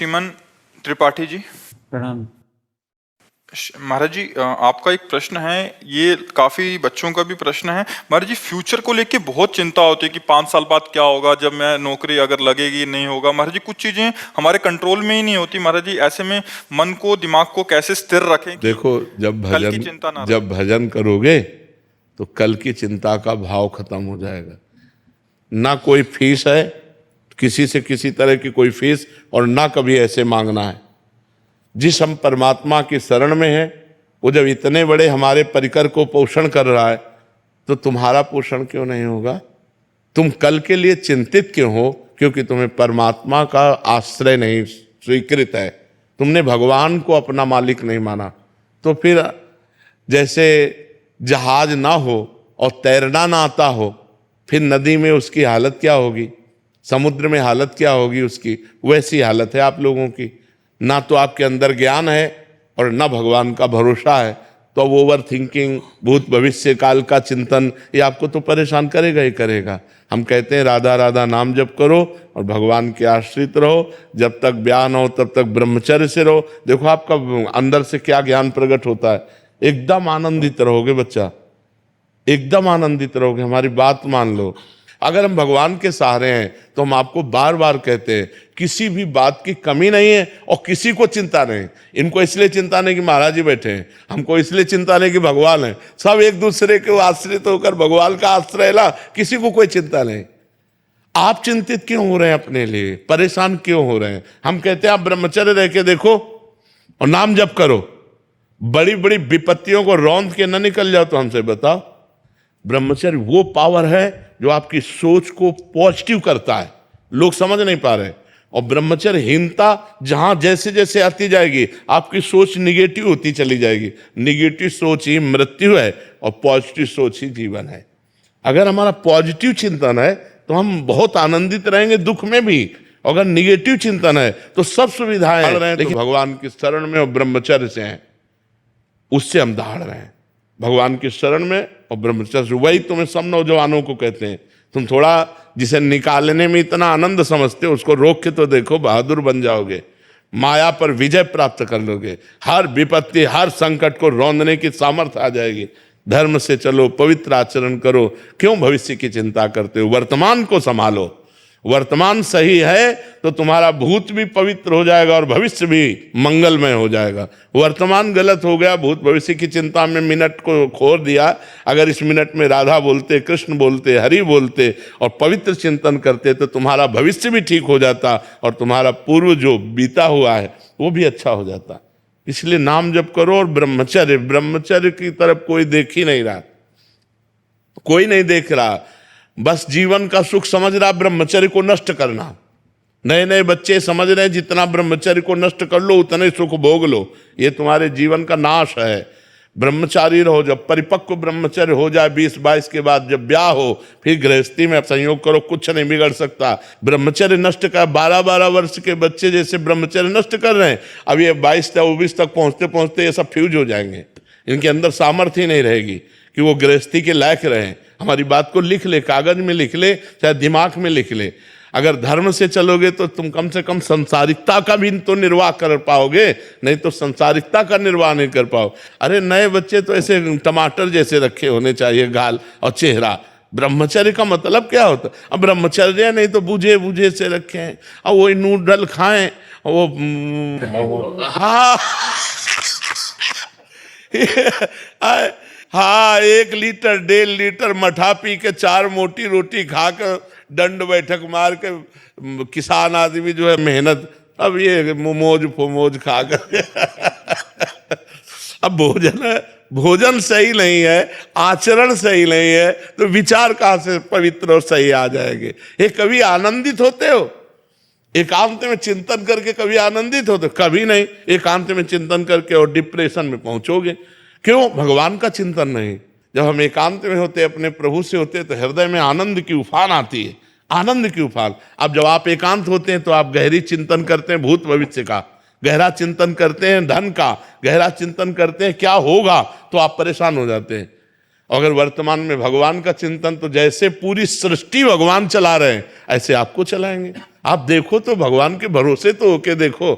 चिमन त्रिपाठी जी। प्रणाम। महाराज जी, आपका एक प्रश्न है, ये काफी बच्चों का भी प्रश्न है। महाराज जी, फ्यूचर को लेके बहुत चिंता होती है कि 5 साल बाद क्या होगा, जब मैं नौकरी अगर लगेगी नहीं होगा। महाराज जी, कुछ चीजें हमारे कंट्रोल में ही नहीं होती। महाराज जी, ऐसे में मन को, दिमाग को कैसे स्थिर रखें कि देखो, कल की चिंता ना जब भजन करोगे तो कल की चिंता का भाव खत्म हो जाएगा। ना कोई फीस है, किसी से किसी तरह की कोई फीस, और ना कभी ऐसे मांगना है। जिस हम परमात्मा की शरण में है, वो जब इतने बड़े हमारे परिकर को पोषण कर रहा है, तो तुम्हारा पोषण क्यों नहीं होगा? तुम कल के लिए चिंतित क्यों हो? क्योंकि तुम्हें परमात्मा का आश्रय नहीं स्वीकृत है, तुमने भगवान को अपना मालिक नहीं माना। तो फिर जैसे जहाज ना हो और तैरना ना आता हो, फिर नदी में उसकी हालत क्या होगी, समुद्र में हालत क्या होगी उसकी, वैसी हालत है आप लोगों की। ना तो आपके अंदर ज्ञान है और ना भगवान का भरोसा है, तो अब ओवर थिंकिंग, भूत भविष्य काल का चिंतन, ये आपको तो परेशान करेगा ही करेगा। हम कहते हैं राधा राधा नाम जप करो और भगवान के आश्रित रहो, जब तक ब्याह न हो तब तक ब्रह्मचर्य से रहो। देखो आपका अंदर से क्या ज्ञान प्रकट होता है, एकदम आनंदित रहोगे बच्चा, एकदम आनंदित रहोगे। हमारी बात मान लो, अगर हम भगवान के सहारे हैं तो हम आपको बार बार कहते हैं किसी भी बात की कमी नहीं है और किसी को चिंता नहीं। इनको इसलिए चिंता नहीं कि महाराज जी बैठे हैं, हमको इसलिए चिंता नहीं कि भगवान है। सब एक दूसरे के आश्रित होकर भगवान का आश्रय ला, किसी को कोई चिंता नहीं। आप चिंतित क्यों हो रहे हैं, अपने लिए परेशान क्यों हो रहे हैं? हम कहते हैं आप ब्रह्मचर्य रह के देखो और नाम जप करो, बड़ी बड़ी विपत्तियों को रौंद के न निकल जाओ। तो हमसे बताओ, ब्रह्मचर्य वो पावर है जो आपकी सोच को पॉजिटिव करता है, लोग समझ नहीं पा रहे। और ब्रह्मचर्यहीनता जहां जैसे जैसे आती जाएगी, आपकी सोच निगेटिव होती चली जाएगी। निगेटिव सोच ही मृत्यु है और पॉजिटिव सोच ही जीवन है। अगर हमारा पॉजिटिव चिंतन है तो हम बहुत आनंदित रहेंगे, दुख में भी। अगर निगेटिव चिंतन है तो सब सुविधाएं हैं, लेकिन भगवान की शरण में और ब्रह्मचर्य से हैं, उससे हम दहाड़ रहे हैं। भगवान की शरण में और ब्रह्मचर्य, वही तुम्हें सब नौजवानों को कहते हैं। तुम थोड़ा जिसे निकालने में इतना आनंद समझते हो, उसको रोक के तो देखो, बहादुर बन जाओगे, माया पर विजय प्राप्त कर लोगे। हर विपत्ति, हर संकट को रौंदने की सामर्थ्य आ जाएगी। धर्म से चलो, पवित्र आचरण करो, क्यों भविष्य की चिंता करते हो? वर्तमान को संभालो। वर्तमान सही है तो तुम्हारा भूत भी पवित्र हो जाएगा और भविष्य भी मंगलमय हो जाएगा। वर्तमान गलत हो गया, भूत भविष्य की चिंता में मिनट को खो दिया। अगर इस मिनट में राधा बोलते, कृष्ण बोलते, हरि बोलते और पवित्र चिंतन करते तो तुम्हारा भविष्य भी ठीक हो जाता और तुम्हारा पूर्व जो बीता हुआ है वो भी अच्छा हो जाता। इसलिए नाम जप करो और ब्रह्मचर्य, ब्रह्मचर्य की तरफ कोई देख ही नहीं रहा, कोई नहीं देख रहा। बस जीवन का सुख समझ रहा ब्रह्मचर्य को नष्ट करना। नए नए बच्चे समझ रहे हैं जितना ब्रह्मचर्य को नष्ट कर लो उतने सुख भोग लो, ये तुम्हारे जीवन का नाश है। ब्रह्मचारी रहो, जब परिपक्व ब्रह्मचर्य हो जाए 20-22 के बाद, जब ब्याह हो, फिर गृहस्थी में संयोग करो, कुछ नहीं बिगड़ सकता। ब्रह्मचर्य नष्ट कर, 12-12 वर्ष के बच्चे जैसे ब्रह्मचर्य नष्ट कर रहे हैं, अब ये 22-24 तक पहुंचते पहुंचते ये सब फ्यूज हो जाएंगे। इनके अंदर सामर्थ्य ही नहीं रहेगी कि वो गृहस्थी के लायक रहें। हमारी बात को लिख ले, कागज में लिख ले, चाहे दिमाग में लिख ले। अगर धर्म से चलोगे तो तुम कम से कम संसारिकता का भी तो निर्वाह कर पाओगे, नहीं तो संसारिकता का निर्वाह नहीं कर पाओ। अरे नए बच्चे तो ऐसे टमाटर जैसे रखे होने चाहिए गाल और चेहरा। ब्रह्मचर्य का मतलब क्या होता है? अब ब्रह्मचर्य नहीं तो बूझे बूझे से रखे हैं, अब वही नूडल खाएं, वो हाँ हाँ 1 लीटर 1.5 लीटर मठा पी के 4 मोटी रोटी खाकर दंड बैठक मार के किसान आदमी जो है मेहनत, अब ये मोमोज फोमोज खाकर अब भोजन सही नहीं है, आचरण सही नहीं है, तो विचार कहाँ से पवित्र और सही आ जाएंगे? ये कभी आनंदित होते हो? एकांत में चिंतन करके कभी आनंदित होते? कभी नहीं। एकांत में चिंतन करके और डिप्रेशन में पहुंचोगे। क्यों? भगवान का चिंतन नहीं। जब हम एकांत में होते, अपने प्रभु से होते, तो हृदय में आनंद की उफान आती है, आनंद की उफान। अब जब आप एकांत होते हैं तो आप गहरी चिंतन करते हैं भूत भविष्य का, गहरा चिंतन करते हैं धन का, गहरा चिंतन करते हैं क्या होगा, तो आप परेशान हो जाते हैं। अगर वर्तमान में भगवान का चिंतन, तो जैसे पूरी सृष्टि भगवान चला रहे हैं ऐसे आपको चलाएंगे। आप देखो तो भगवान के भरोसे तो होके देखो।